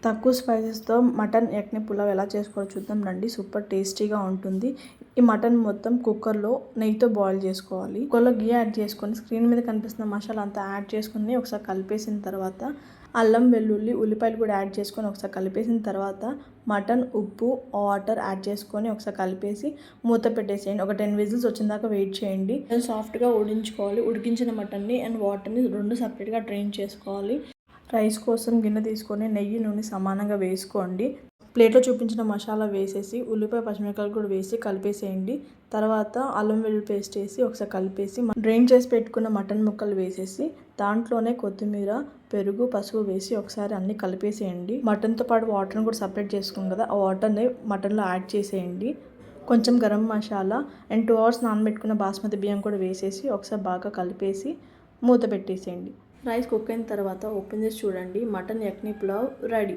తక్కువ స్పైసెస్తో మటన్ యక్ని పులావ్ ఎలా చేసుకోవాలో చూద్దాం రండి. సూపర్ టేస్టీగా ఉంటుంది. ఈ మటన్ మొత్తం కుక్కర్లో నెయ్యితో బాయిల్ చేసుకోవాలి. కుక్కర్లో గీ యాడ్ చేసుకొని స్క్రీన్ మీద కనిపిస్తున్న మసాలా అంతా యాడ్ చేసుకుని ఒకసారి కలిపేసిన తర్వాత అల్లం వెల్లుల్లి ఉల్లిపాయలు కూడా యాడ్ చేసుకొని ఒకసారి కలిపేసిన తర్వాత మటన్ ఉప్పు వాటర్ యాడ్ చేసుకొని ఒకసారి కలిపేసి మూత పెట్టేసేయండి. ఒక 10 విజిల్స్ వచ్చిన దాకా వెయిట్ చేయండి. సాఫ్ట్గా ఉడికించుకోవాలి. ఉడికించిన మటన్ని అండ్ వాటర్ని రెండు సపరేట్గా డ్రైన్ చేసుకోవాలి. రైస్ కోసం గిన్నె తీసుకొని నెయ్యి నూనె సమానంగా వేసుకోండి. ప్లేట్లో చూపించిన మసాలా వేసేసి ఉల్లిపాయ పచ్చిమిరపకాయలు కూడా వేసి కలిపేసేయండి. తర్వాత అల్లం వెల్లుల్లి పేస్ట్ వేసి ఒకసారి కలిపేసి డ్రైన్ చేసి పెట్టుకున్న మటన్ ముక్కలు వేసేసి దాంట్లోనే కొత్తిమీర పెరుగు పసుపు వేసి ఒకసారి అన్నీ కలిపేసేయండి. మటన్తో పాటు వాటర్ని కూడా సపరేట్ చేసుకున్నాం కదా, ఆ వాటర్ని మటన్లో యాడ్ చేసేయండి. కొంచెం గరం మసాలా అండ్ 2 hours నానబెట్టుకున్న బాస్మతి బియ్యం కూడా వేసేసి ఒకసారి బాగా కలిపేసి మూత పెట్టేసేయండి. రైస్ కుక్ అయిన తర్వాత ఓపెన్ చేసి చూడండి. Mutton yakhni pulao ready.